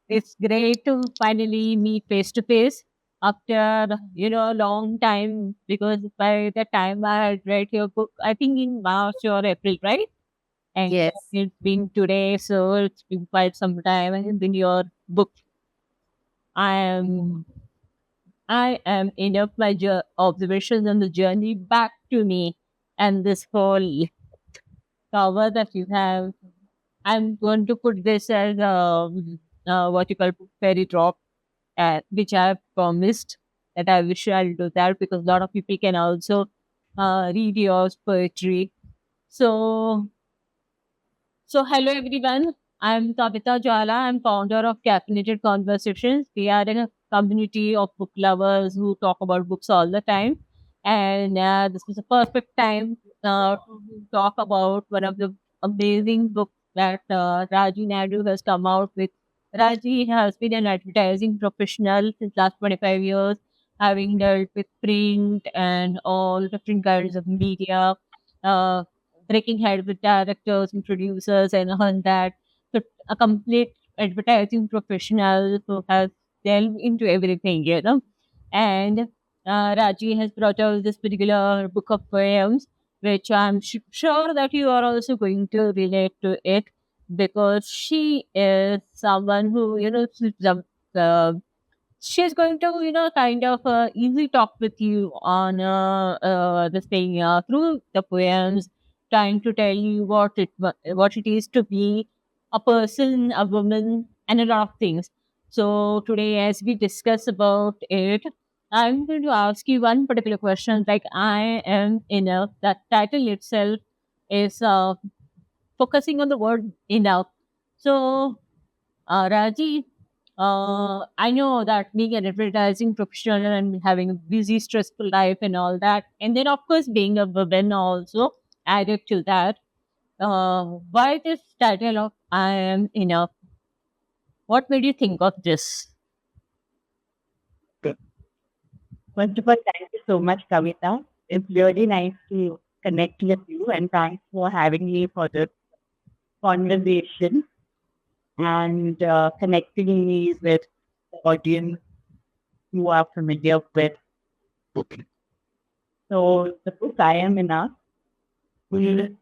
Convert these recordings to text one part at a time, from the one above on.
It's great to finally meet face to face after a long time, because by the time I had read your book, I think in March or April, right? And Yes. it's been today, so it's been quite some time. And in your book, I am I am enough my observations on the journey back to me, and this whole cover that you have. I'm going to put this as what you call fairy drop, which I have promised that I wish I'll do that, because a lot of people can also read your poetry. So, hello everyone. I'm Kavita Jhala. I'm founder of Caffeinated Konversations. We are in a community of book lovers who talk about books all the time. And this is a perfect time to talk about one of the amazing books that Raji Naidu has come out with. Raji has been an advertising professional since last 25 years, having dealt with print and all different kinds of media. Uh, Breaking head with directors and producers and all that. So a complete advertising professional who has delved into everything. And Raji has brought out this particular book of poems, which I'm sure that you are also going to relate to it, because she is someone who, uh, she's going to kind of easily talk with you on this thing through the poems, trying to tell you what it is to be a person, a woman, and a lot of things. So today, as we discuss about it, I'm going to ask you one particular question, like I am enough. That title itself is focusing on the word enough. So Raji, I know that being an advertising professional and having a busy, stressful life and all that, and then of course being a woman also added to that. Why this title of "I Am Enough"? What made you think of this? First of all, thank you so much, Kavita. It's really nice to connect with you, and thanks for having me for this conversation and connecting me with the audience you are familiar with. So, the book I Am Enough, we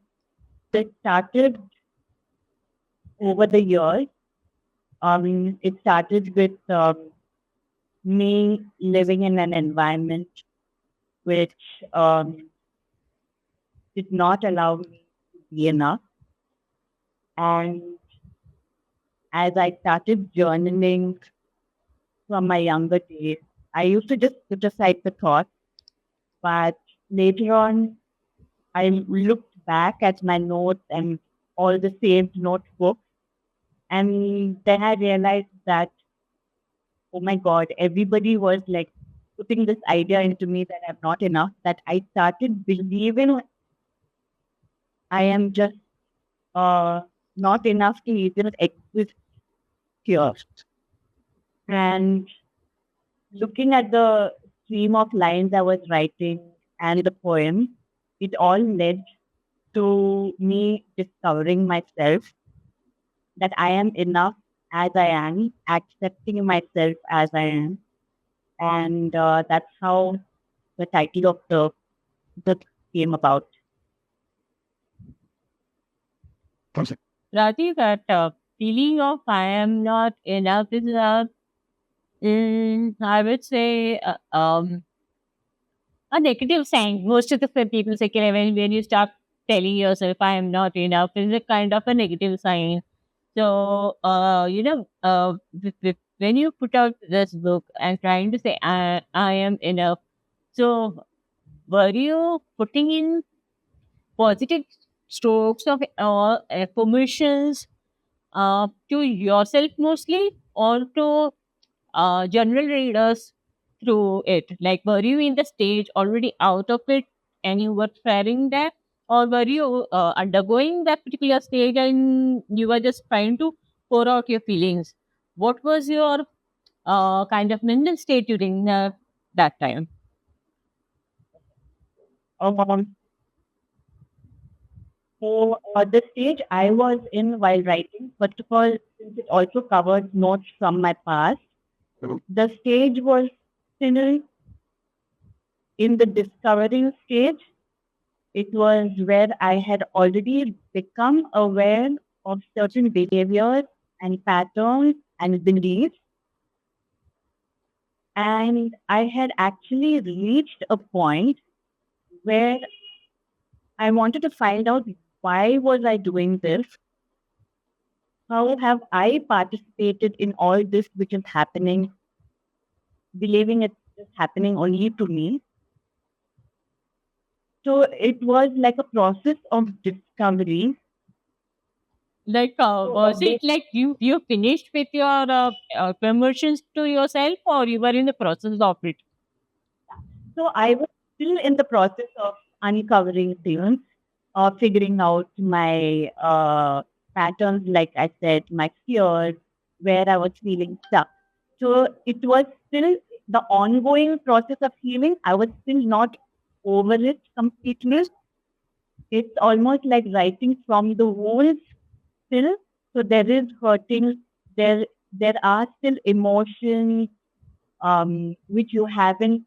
it started over the years. It started with me living in an environment which um, did not allow me to be enough. And as I started journaling from my younger days, I used to just put aside the thought, but later on, I looked back at my notes and all the saved notebooks, and then I realized that, oh my God, everybody was like putting this idea into me that I'm not enough, that I started believing I am just uh, not enough to even exist here. And looking at the stream of lines I was writing and the poem, it all led to me discovering myself, that I am enough as I am, accepting myself as I am. And that's how the title of the book came about. Raji, that feeling of "I am not enough" is, I would say, a negative sign. Most of the people say, "Okay, when you start telling yourself I am not enough," is a kind of a negative sign. So, when you put out this book and trying to say I am enough, so were you putting in positive strokes of affirmations to yourself mostly, or to general readers through it? Like, were you in the stage already out of it and you were sharing that, or were you undergoing that particular stage and you were just trying to pour out your feelings? What was your kind of mental state during that time? Um, So the stage I was in while writing, first of all, since it also covered notes from my past, the stage was still in the discovering stage. It was where I had already become aware of certain behaviors and patterns and beliefs. And I had actually reached a point where I wanted to find out why was I doing this? How have I participated in all this which is happening, believing it is happening only to me? So it was like a process of discovery. Like, So was it like you finished with your conversions to yourself, or you were in the process of it? So I was still in the process of uncovering things, figuring out my patterns, like I said, my fears, where I was feeling stuck. So it was still the ongoing process of healing. I was still not over it completely. It's almost like writing from the wounds still. So there is hurting. There are still emotions which you haven't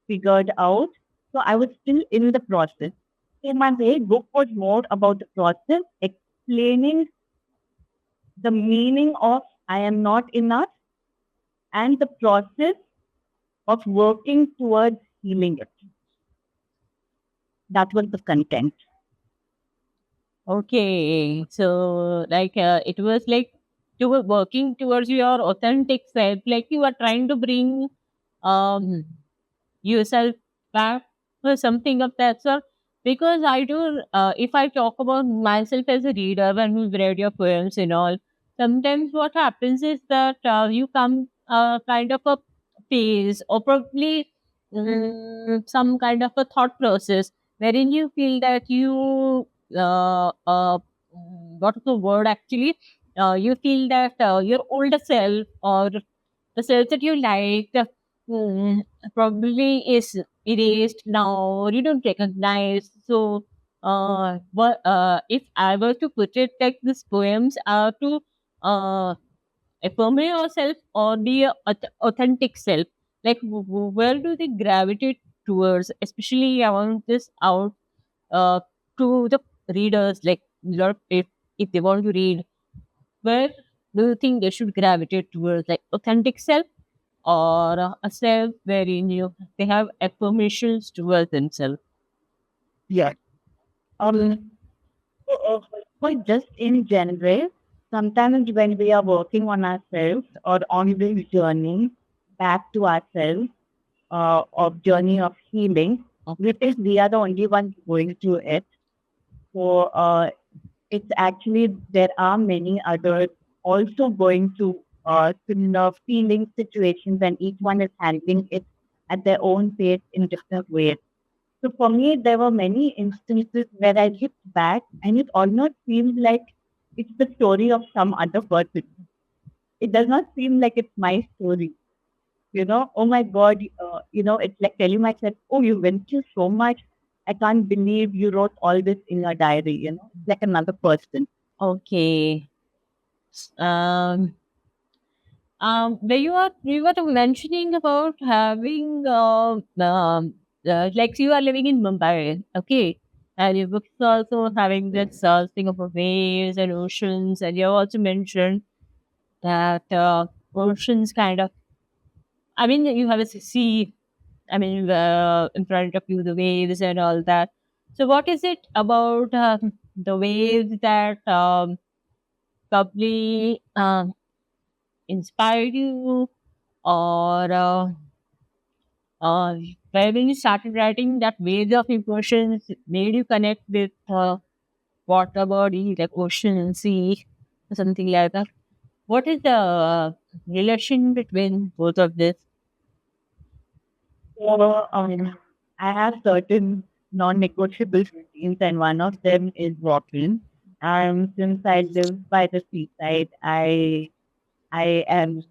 figured out. So I was still in the process. In my way, book was more about the process, explaining the meaning of I am not enough and the process of working towards healing it. That was the content. Okay, so like it was like you were working towards your authentic self, like you were trying to bring um yourself back or something of that sort. Because I do, if I talk about myself as a reader, when we've read your poems and all, sometimes what happens is that you come kind of a phase or probably some kind of a thought process wherein you feel that you, what is the word actually? You feel that your older self or the self that you liked mm, probably is erased now or you don't recognize. So if I were to put it like these poems are to uh, affirm yourself or the authentic self, like where do they gravitate towards, especially I want this out uh, to the readers, like if they want to read, where do you think they should gravitate towards, like authentic self or a self wherein they have affirmations towards themselves? Yeah. Um, but just in general, sometimes when we are working on ourselves or on this journey back to ourselves, of journey of healing, we think we are the only ones going through it. So it's actually there are many others also going through similar feeling situations, and each one is handling it at their own pace in different ways. So for me, there were many instances where I looked back and it almost feels like it's the story of some other person. It does not seem like it's my story. Oh my God, it's like telling myself, oh, you went through so much. I can't believe you wrote all this in your diary, it's like another person. Okay. Um, where you were mentioning about having like you are living in Mumbai, okay, and your books also having this thing about waves and oceans, and you also mentioned that oceans kind of, I mean, you have a sea, I mean, in front of you, the waves and all that. So, what is it about the waves that probably inspired you, or where when you started writing, that waves of emotions made you connect with water body, like ocean and sea, or something like that? What is the relation between both of this? So, I have certain non-negotiable routines, and one of them is walking. Since I live by the seaside, I am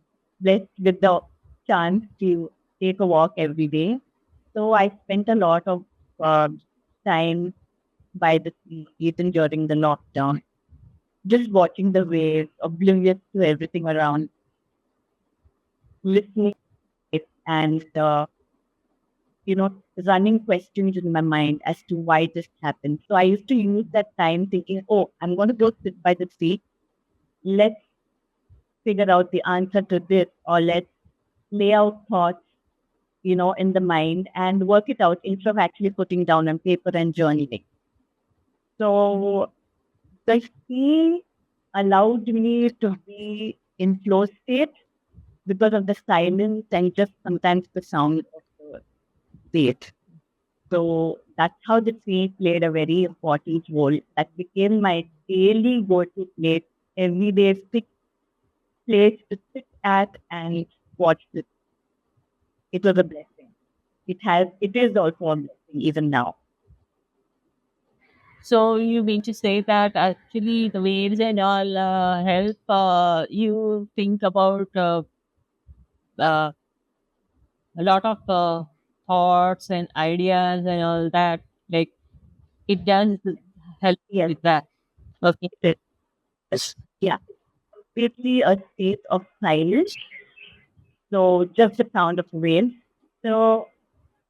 blessed with the chance to take a walk every day. So I spent a lot of um time by the sea, even during the lockdown, just watching the waves, oblivious to everything around, listening and running questions in my mind as to why this happened. So I used to use that time thinking, oh, I'm going to go sit by the sea. Let's figure out the answer to this, or let's lay out thoughts, in the mind and work it out instead of actually putting down on paper and journaling. So the sea allowed me to be in flow state because of the silence and just sometimes the sound of the sea. So that's how the sea played a very important role. That became my daily go-to place, everyday fixed place to sit at and watch it. It was a blessing. It is also a blessing even now. So you mean to say that actually the waves and all help you think about uh, a lot of thoughts and ideas and all that. Like it does help Yes, with that. Okay. it is. Yeah, completely a state of silence. So just the sound of rain. So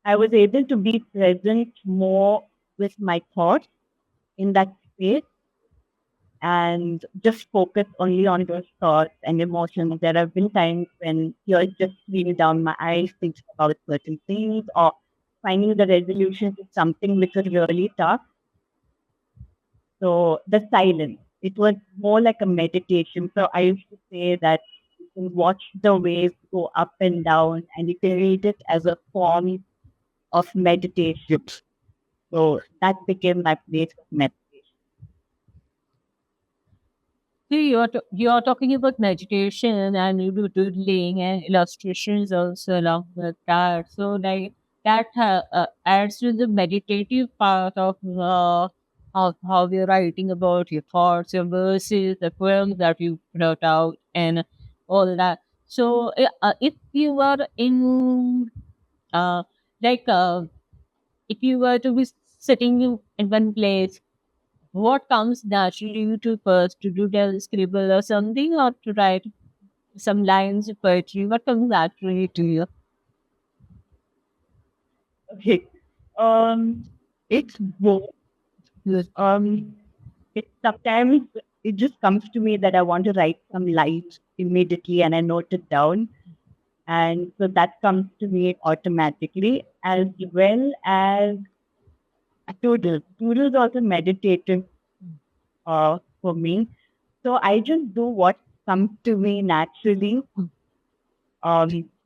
I was able to be present more with my thoughts in that space and just focus only on those thoughts and emotions. There have been times when tears just stream down my eyes thinking about certain things or finding the resolution to something which was really tough. So the silence, it was more like a meditation. So I used to say that you can watch the waves go up and down and you can read it as a form of meditation. So that became my place of meditation. So you're talking about meditation and you do doodling and illustrations also along with that. So like that adds to the meditative part of how you're writing about your thoughts, your verses, the poems that you wrote out, and all that. So if you were in uh, like if you were to be sitting in one place, what comes naturally to first to do the scribble or something or to write some lines of poetry? What comes naturally to you? Okay. Um, it's both. Yes. Um, sometimes it just comes to me that I want to write some lines immediately and I note it down. And so that comes to me automatically, as well as a doodle. Doodle is also meditative for me. So I just do what comes to me naturally,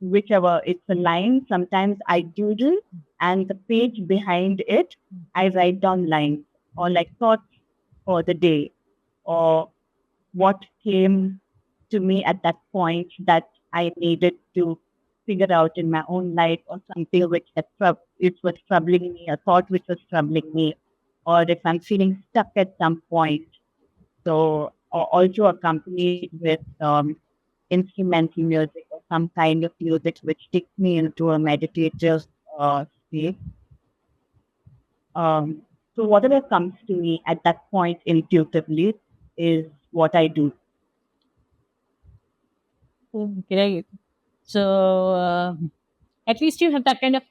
whichever it's a line. Sometimes I doodle, and the page behind it, I write down lines or like thoughts for the day or what came to me at that point that I needed to figure out in my own life or something which it was troubling me, a thought which was troubling me, or if I'm feeling stuck at some point. So, or also accompanied with instrumental music or some kind of music which takes me into a meditative state. Um, so, whatever comes to me at that point intuitively is what I do. Great. So at least you have that kind of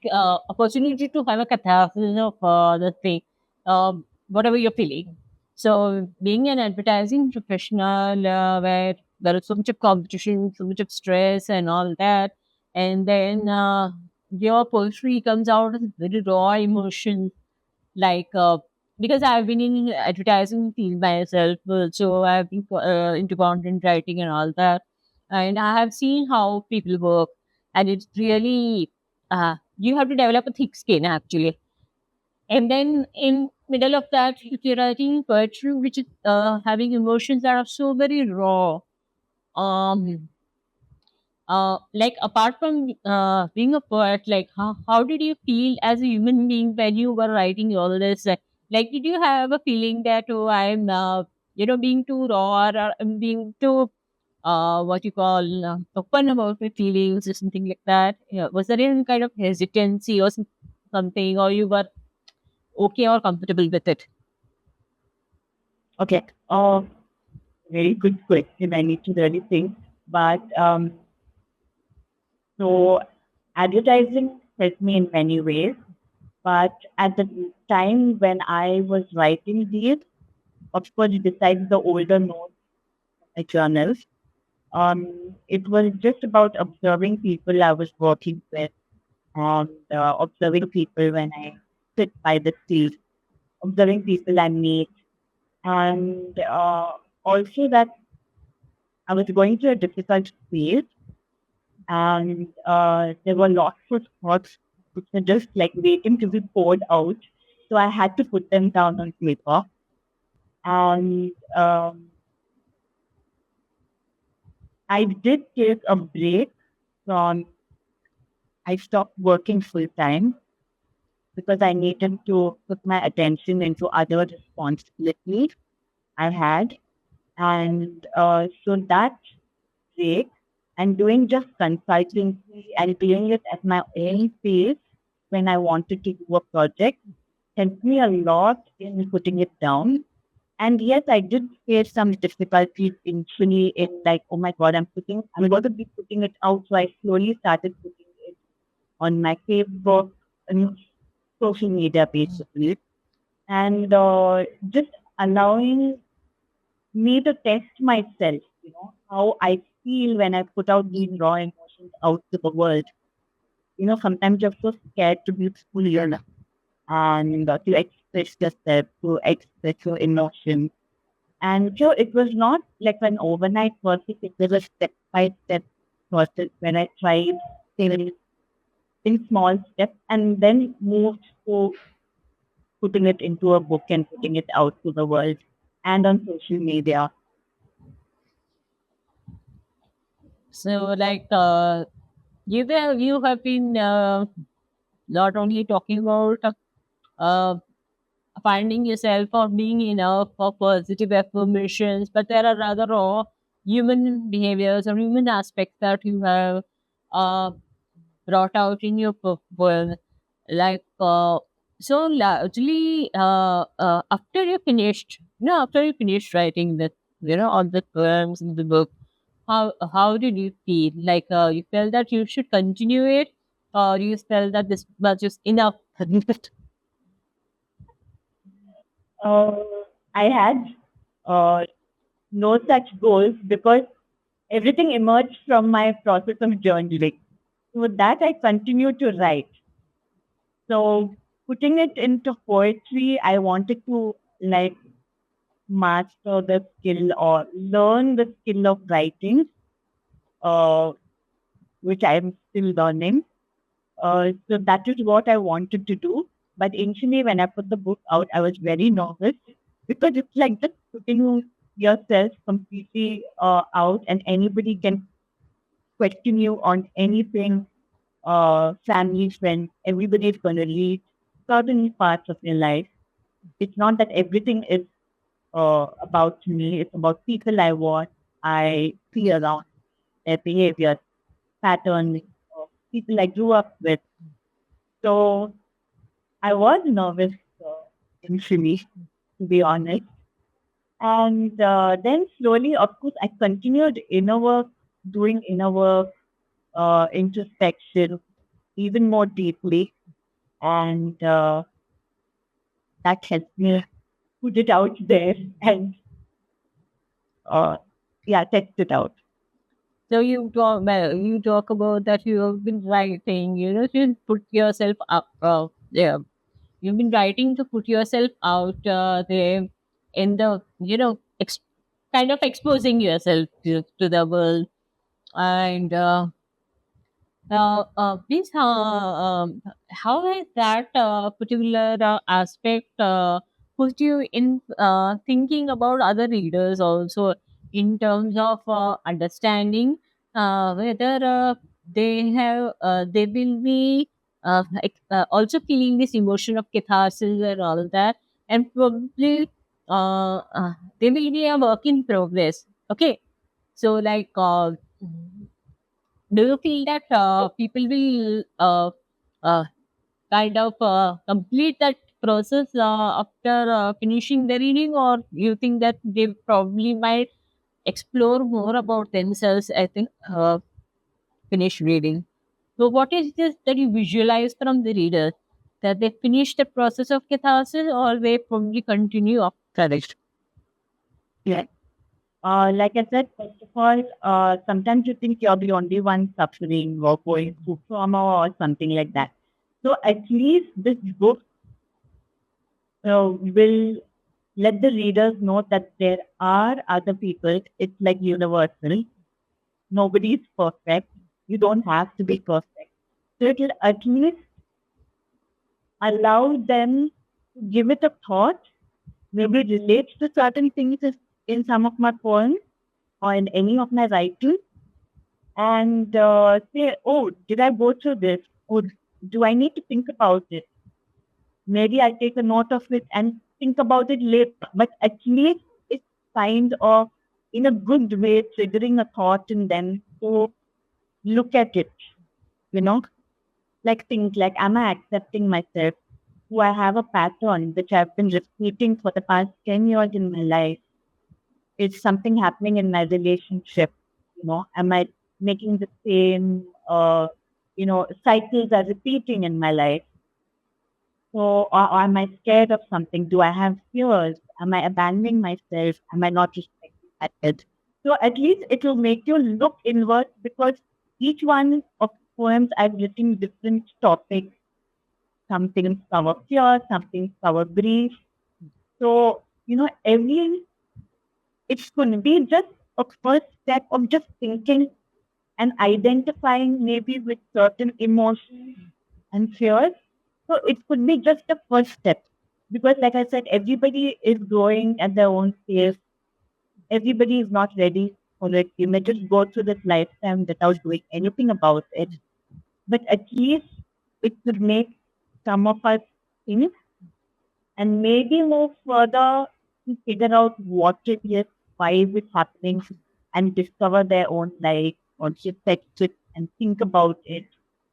opportunity to have a catharsis of the thing, whatever you're feeling. So being an advertising professional, where there is so much of competition, so much of stress, and all that, and then your poetry comes out as very raw emotion, like because I've been in advertising field myself, so I've been into content writing and all that, and I have seen how people work, and it's really you have to develop a thick skin actually, and then in middle of that if you're writing poetry which is having emotions that are so very raw, um like apart from being a poet, like how did you feel as a human being when you were writing all this? Like, did you have a feeling that, oh, I'm, being too raw or I'm being too, what you call, open about my feelings or something like that? Yeah. Was there any kind of hesitancy or something, or you were okay or comfortable with it? Okay. Very good question. I need to really think. But so advertising helped me in many ways. But at the time when I was writing these, of course, besides the older notes, journals, it was just about observing people I was working with and observing people when I sit by the sea, observing people I meet, and also that I was going through a difficult phase, and there were lots of thoughts which were just like waiting to be poured out. So I had to put them down on paper, and I did take a break from. I stopped working full time because I needed to put my attention into other responsibilities I had. And so that break and doing just consulting and doing it at my own pace when I wanted to do a project helped me a lot in putting it down. And yes, I did face some difficulties initially in like, oh my God, I'm going to be putting it out. So I slowly started putting it on my Facebook and social media basically. And just allowing me to test myself, how I feel when I put out these raw emotions out to the world. Sometimes you're so scared to be clear and to express yourself, to express your emotions. And so it was not like an overnight process, it was a step by step process when I tried things in small steps and then moved to putting it into a book and putting it out to the world and on social media. So, like, you have been not only talking about uh, finding yourself or being enough for positive affirmations, but there are other raw human behaviors or human aspects that you have uh, brought out in your poem. Like, largely, after you finished, after you finished writing the, all the poems in the book, how did you feel? Like, you felt that you should continue it, or you felt that this was just enough? Uh, I had uh, no such goals because everything emerged from my process of journaling. With that, I continued to write. So, putting it into poetry, I wanted to like master the skill or learn the skill of writing, uh, which I am still learning. So that is what I wanted to do. But initially, when I put the book out, I was very nervous because it's like just putting yourself completely out, and anybody can question you on anything. Family, friends, everybody is going to read certain parts of your life. It's not that everything is about me. It's about people I see around, their behavior, patterns, people I grew up with. So I was nervous initially, to be honest. And then slowly, of course, I continued inner work, doing inner work, introspection, even more deeply. And that helped me put it out there and, uh, yeah, test it out. So you talk about that you have been writing, to put yourself up. Yeah, you've been writing to put yourself out there in the, kind of exposing yourself to the world. And please, how has that particular aspect put you in thinking about other readers also, in terms of understanding whether they will be also feeling this emotion of catharsis and all that, and probably they will be a work in progress. Okay, so like. Do you feel that people will kind of complete that process after finishing the reading, or you think that they probably might explore more about themselves? I think finish reading. So, what is this that you visualize from the reader? That they finish the process of catharsis, or they probably continue after it? Yeah. Like I said, first of all, sometimes you think you're the only one suffering or going through trauma or something like that. So at least this book will let the readers know that there are other people. It's like universal. Nobody is perfect. You don't have to be perfect. So it will at least allow them to give it a thought, maybe relate to certain things in some of my poems or in any of my writings, and say, oh, did I go through this? Or do I need to think about it? Maybe I take a note of it and think about it later. But at least it's kind of, in a good way, triggering a thought in them to look at it, you know, like things like, am I accepting myself? Do I have a pattern which I've been repeating for the past 10 years in my life? Is something happening in my relationship? Am I making the same, cycles are repeating in my life? Or am I scared of something? Do I have fears? Am I abandoning myself? Am I not respecting myself? So at least it will make you look inward, because each one of the poems I've written different topics. Some things cover fear, some things cover grief. So, it's going to be just a first step of just thinking and identifying maybe with certain emotions and fears. So it could be just the first step. Because, like I said, everybody is growing at their own pace. Everybody is not ready for it. You may just go through this lifetime without doing anything about it. But at least it could make some of us think and maybe move further to figure out what it is, why is it happening, and discover their own life or just text it and think about it.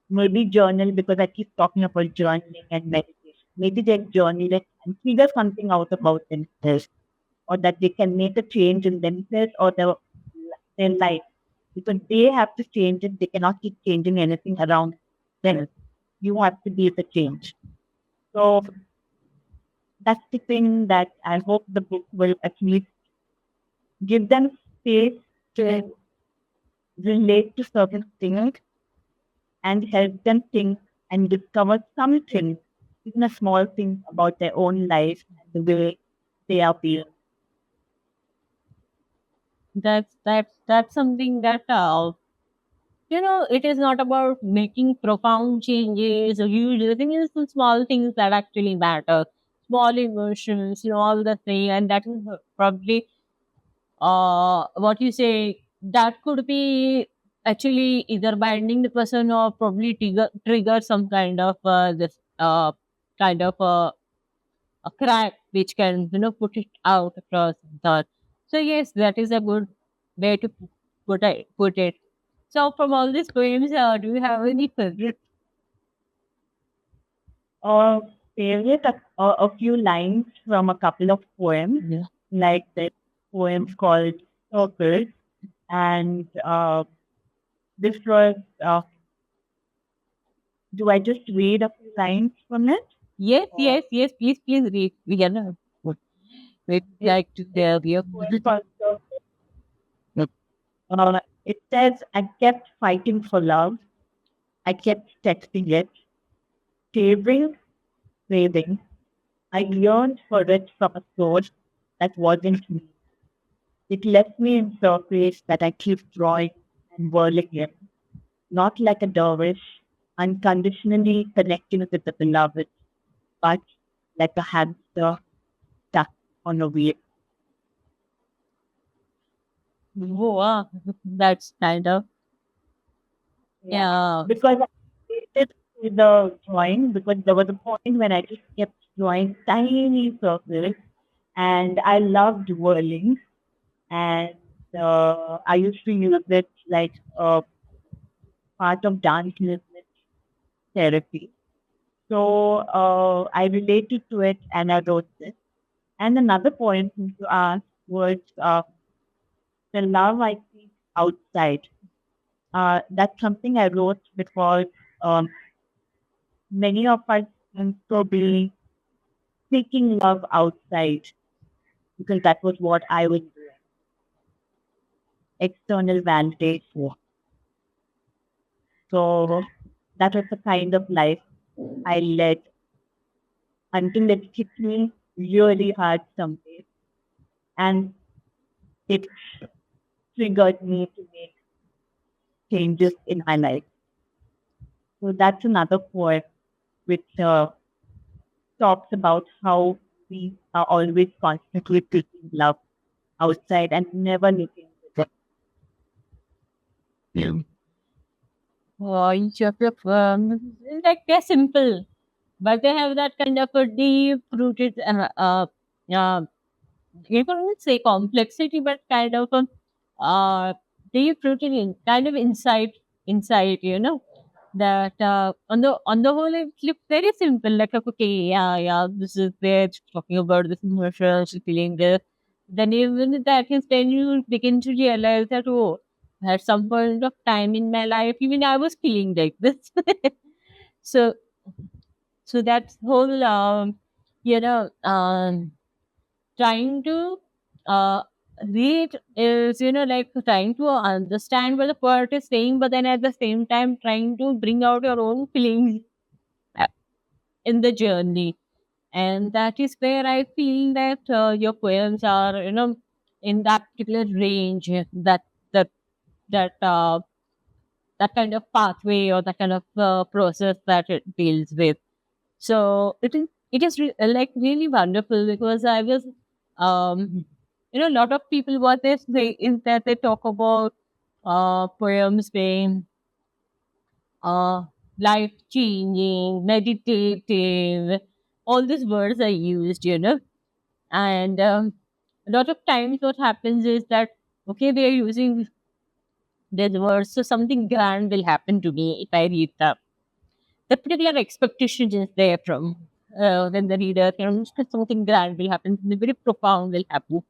Maybe journal, because I keep talking about journaling and meditation. Maybe they journal it and figure something out about themselves, or that they can make a change in themselves or their life. Because they have to change it. They cannot keep changing anything around them. You have to be the change. So that's the thing that I hope the book will actually give them space to relate to certain things and help them think and discover something, even a small thing about their own life and the way they are feeling. That's something that it is not about making profound changes or huge. I think it's the small things that actually matter. Small emotions, all the thing, and that is probably what you say. That could be actually either binding the person or probably trigger some kind of this kind of a crack which can put it out across that. So yes, that is a good way to put it. So from all these poems, do you have any favorite? Or favorite a few lines from a couple of poems, Yeah. like the poem called Circle. And this was, do I just read a few lines from it? Yes, Or yes, yes. Please read. We can we'd it, like to it's tell you. a poem called Circle. It says, I kept fighting for love. I kept texting it, craving, craving. I yearned for it from a source that wasn't me. It left me in surface that I keep drawing and whirling in, not like a dervish, unconditionally connecting with the beloved, but like a hamster stuck on a wheel. Wow, that's kind of Yeah. yeah. Because I hated the drawing, because there was a point when I just kept drawing tiny circles, and I loved whirling, and I used to use it like a part of dance movement therapy. So I related to it and I wrote this. And another point you asked was the love I see outside. That's something I wrote because um, many of us seem to be seeking love outside because that was what I was doing. External validation. So that was the kind of life I led until it hit me really hard someday. And it triggered me to make changes in my life. So that's another point which talks about how we are always constantly seeking love outside and never looking within. Each of the like they're simple, but they have that kind of a deep rooted uh, you can't say complexity, but kind of a deep rooted in kind of insight, that on the whole it looks very simple, like okay, yeah, this is there, it's talking about this emotion, she's feeling this. Then even that is when you begin to realize that, oh, at some point of time in my life, even I was feeling like this. so so that whole you know trying to uh, read is, like trying to understand what the poet is saying, but then at the same time trying to bring out your own feelings uh, in the journey. And that is where I feel that your poems are, in that particular range, that that that kind of pathway, or that kind of process that it deals with. So it is like really wonderful, because I was, a lot of people, what they say is that they talk about poems being uh, life changing, meditative. All these words are used, and a lot of times what happens is that, okay, they are using these words, so something grand will happen to me if I read them. The particular expectation is there from when the reader, something grand will happen, something very profound will happen.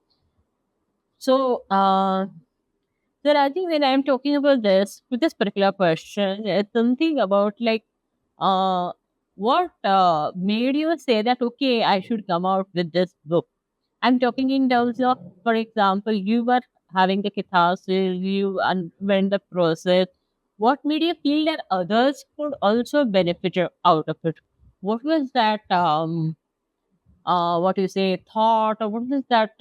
So, then I think when I'm talking about this, with this particular question, it's something about like, what made you say that, okay, I should come out with this book? I'm talking in terms of, for example, you were having the catharsis, you went the process. What made you feel that others could also benefit out of it? What was that, what do you say, thought, or what was that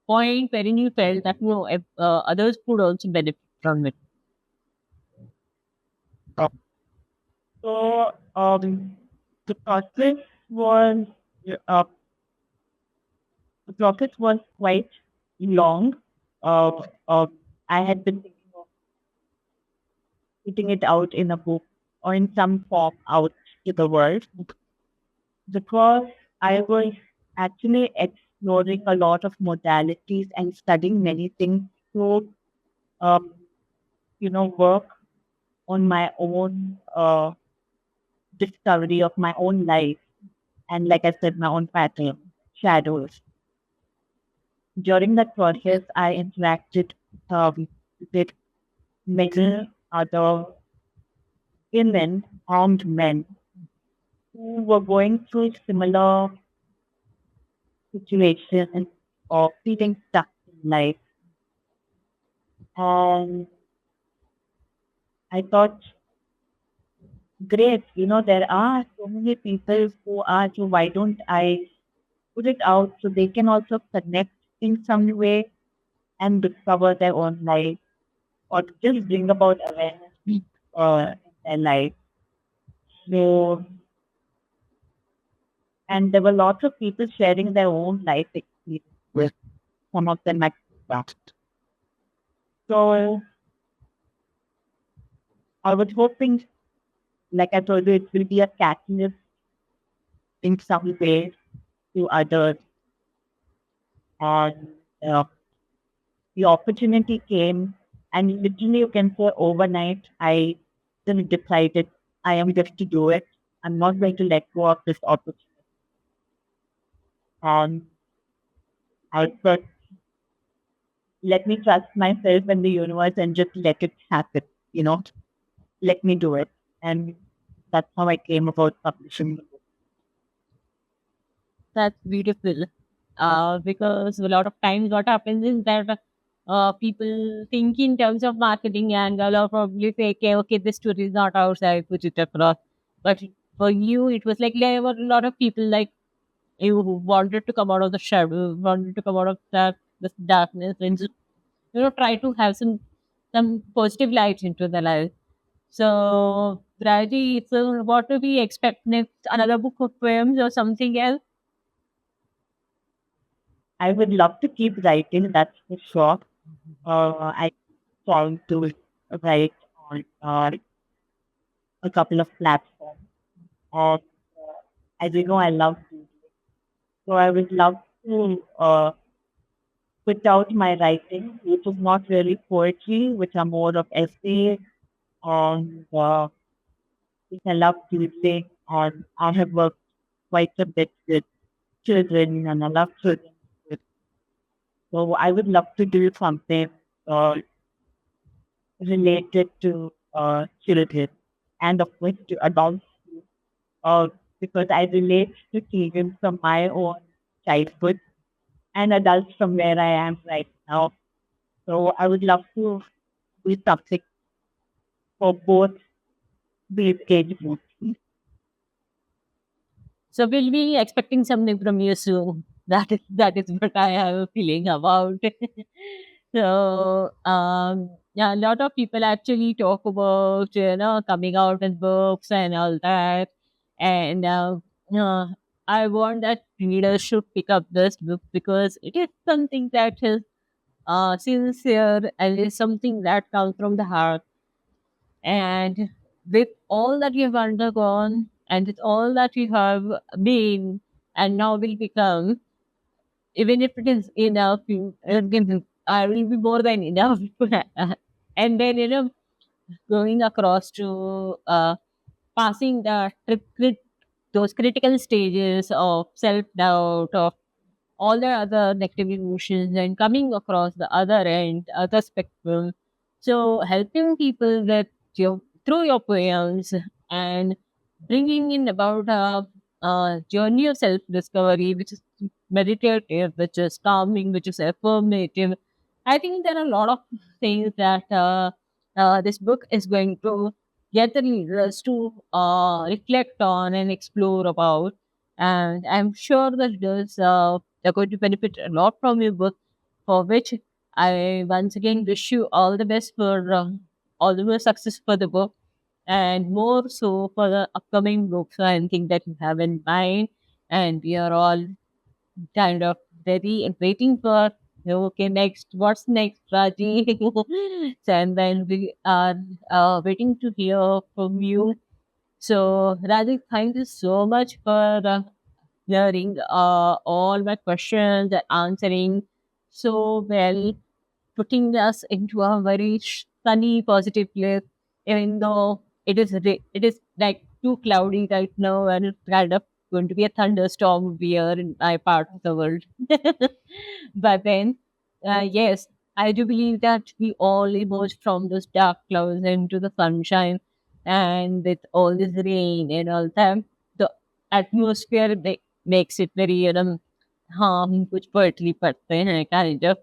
point wherein you felt that, if, others could also benefit from it? So the process was uh, the process was quite long. Uh, I had been thinking of putting it out in a book or in some form out to the world because I was actually exploring a lot of modalities and studying many things to, um, work on my own discovery of my own life. And like I said, my own pattern, shadows. During that process, I interacted with many other women and men who were going through similar situations or feeling stuck in life. And I thought, great, there are so many people who are, so why don't I put it out so they can also connect in some way and discover their own life or just bring about awareness in their life. So, and there were lots of people sharing their own life experience with some of them like that. So I was hoping, like I told you, it will be a catalyst in some way to others. And uh, the opportunity came, and literally, you can say overnight, I then decided I am just to do it. I'm not going to let go of this opportunity. And I said, let me trust myself and the universe and just let it happen, you know, let me do it. And that's how I came about publishing the book. That's beautiful. Because a lot of times what happens is that people think in terms of marketing angle or probably say, okay, this story is not out, so I put it across. But for you, it was like there were a lot of people like you who wanted to come out of the shadow, wanted to come out of that this darkness and just, try to have some positive light into their life. So, Raji, so what do we expect next? Another book of poems or something else? I would love to keep writing, that's for sure. I trying to write on a couple of platforms. And as you know, I love reading. So I would love to put out my writing, which is not really poetry, which are more of essays and which I love doodling. And I have worked quite a bit with children, and I love children. So I would love to do something uh, related to children and of course to adults uh, because I relate to children from my own childhood and adults from where I am right now. So I would love to do something for both the age groups. So we'll be expecting something from you soon. That is what I have a feeling about. So yeah, a lot of people actually talk about coming out with books and all that, and uh, I want that readers should pick up this book because it is something that is sincere and is something that comes from the heart. And with all that you have undergone and with all that you have been and now will become, even if it is enough, I will be more than enough. And then, going across to passing those critical stages of self doubt, of all the other negative emotions and coming across the other end, other spectrum. So helping people that through your poems and bringing in about a journey of self-discovery, which is meditative, which is calming, which is affirmative. I think there are a lot of things that this book is going to get the readers to reflect on and explore about. And I'm sure that they're going to benefit a lot from your book, for which I once again wish you all the best for all the more success for the book and more so for the upcoming books or anything that you have in mind. And we are all kind of ready and waiting for, okay, next, what's next, Raji? So, and then we are waiting to hear from you. So, Raji, thank you so much for clearing all my questions and answering so well, putting us into a very sunny, positive place, even though it is like too cloudy right now, and it's kind of going to be a thunderstorm here in my part of the world. But then, yes, I do believe that we all emerge from those dark clouds into the sunshine, and with all this rain and all that, the atmosphere makes it very हाँ कुछ poetry पढ़ते हैं kind of.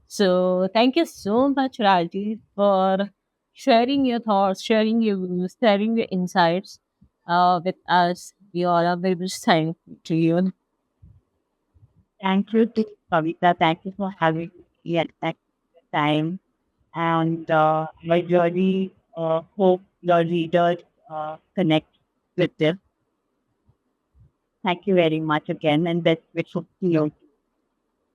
So thank you so much, Raji, for sharing your thoughts, sharing your views, sharing your insights with us. We all are very much thankful to you. Thank you to Kavita. Thank you for having me and thank you for the time. And I really hope your readers connect with this. Thank you very much again and best wishes to you.